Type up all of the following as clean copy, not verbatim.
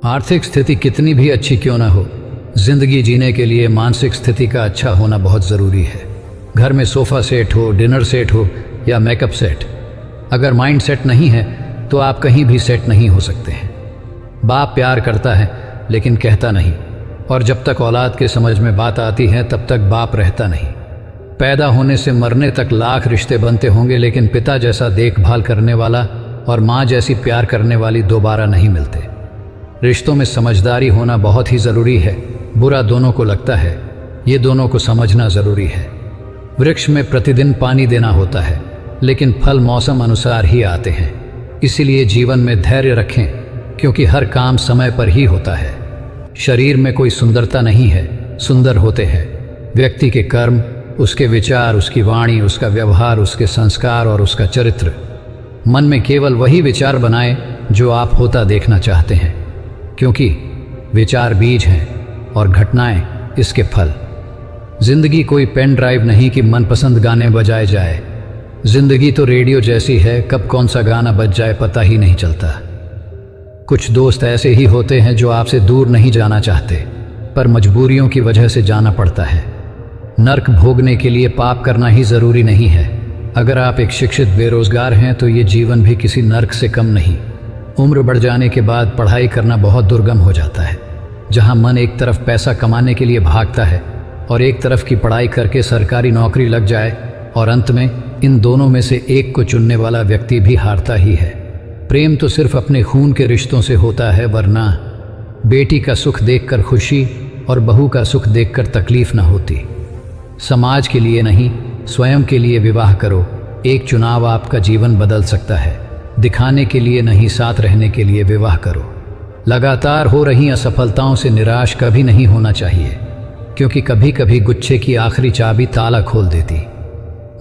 आर्थिक स्थिति कितनी भी अच्छी क्यों ना हो, जिंदगी जीने के लिए मानसिक स्थिति का अच्छा होना बहुत ज़रूरी है। घर में सोफ़ा सेट हो, डिनर सेट हो या मेकअप सेट, अगर माइंड सेट नहीं है तो आप कहीं भी सेट नहीं हो सकते हैं। बाप प्यार करता है लेकिन कहता नहीं, और जब तक औलाद के समझ में बात आती है तब तक बाप रहता नहीं। पैदा होने से मरने तक लाख रिश्ते बनते होंगे, लेकिन पिता जैसा देखभाल करने वाला और माँ जैसी प्यार करने वाली दोबारा नहीं मिलते। रिश्तों में समझदारी होना बहुत ही ज़रूरी है। बुरा दोनों को लगता है, ये दोनों को समझना ज़रूरी है। वृक्ष में प्रतिदिन पानी देना होता है, लेकिन फल मौसम अनुसार ही आते हैं। इसीलिए जीवन में धैर्य रखें, क्योंकि हर काम समय पर ही होता है। शरीर में कोई सुंदरता नहीं है, सुंदर होते हैं व्यक्ति के कर्म, उसके विचार, उसकी वाणी, उसका व्यवहार, उसके संस्कार और उसका चरित्र। मन में केवल वही विचार बनाएं जो आप होता देखना चाहते हैं, क्योंकि विचार बीज हैं और घटनाएं इसके फल। जिंदगी कोई पेन ड्राइव नहीं कि मनपसंद गाने बजाए जाए। जिंदगी तो रेडियो जैसी है, कब कौन सा गाना बज जाए पता ही नहीं चलता। कुछ दोस्त ऐसे ही होते हैं जो आपसे दूर नहीं जाना चाहते, पर मजबूरियों की वजह से जाना पड़ता है। नर्क भोगने के लिए पाप करना ही ज़रूरी नहीं है। अगर आप एक शिक्षित बेरोजगार हैं तो ये जीवन भी किसी नर्क से कम नहीं। उम्र बढ़ जाने के बाद पढ़ाई करना बहुत दुर्गम हो जाता है। जहां मन एक तरफ पैसा कमाने के लिए भागता है और एक तरफ की पढ़ाई करके सरकारी नौकरी लग जाए, और अंत में इन दोनों में से एक को चुनने वाला व्यक्ति भी हारता ही है। प्रेम तो सिर्फ अपने खून के रिश्तों से होता है, वरना बेटी का सुख देखकर खुशी और बहू का सुख देखकर तकलीफ ना होती। समाज के लिए नहीं, स्वयं के लिए विवाह करो। एक चुनाव आपका जीवन बदल सकता है। दिखाने के लिए नहीं, साथ रहने के लिए विवाह करो। लगातार हो रही असफलताओं से निराश कभी नहीं होना चाहिए, क्योंकि कभी कभी गुच्छे की आखिरी चाबी ताला खोल देती।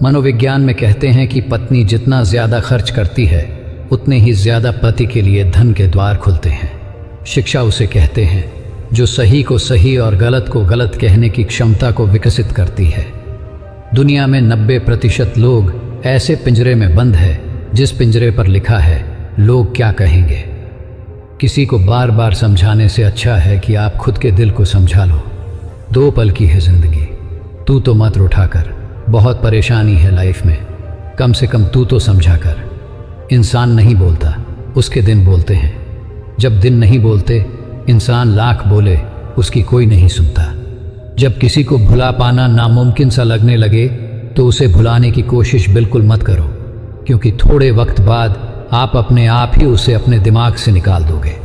मनोविज्ञान में कहते हैं कि पत्नी जितना ज़्यादा खर्च करती है, उतने ही ज़्यादा पति के लिए धन के द्वार खुलते हैं। शिक्षा उसे कहते हैं जो सही को सही और गलत को गलत कहने की क्षमता को विकसित करती है। दुनिया में 90% लोग ऐसे पिंजरे में बंद है जिस पिंजरे पर लिखा है लोग क्या कहेंगे। किसी को बार बार समझाने से अच्छा है कि आप खुद के दिल को समझा लो। 2 पल की है जिंदगी, तू तो मत उठा कर। बहुत परेशानी है लाइफ में, कम से कम तू तो समझा कर। इंसान नहीं बोलता, उसके दिन बोलते हैं। जब दिन नहीं बोलते, इंसान लाख बोले, उसकी कोई नहीं सुनता। जब किसी को भुला पाना नामुमकिन सा लगने लगे तो उसे भुलाने की कोशिश बिल्कुल मत करो, क्योंकि थोड़े वक्त बाद आप अपने आप ही उसे अपने दिमाग से निकाल दोगे।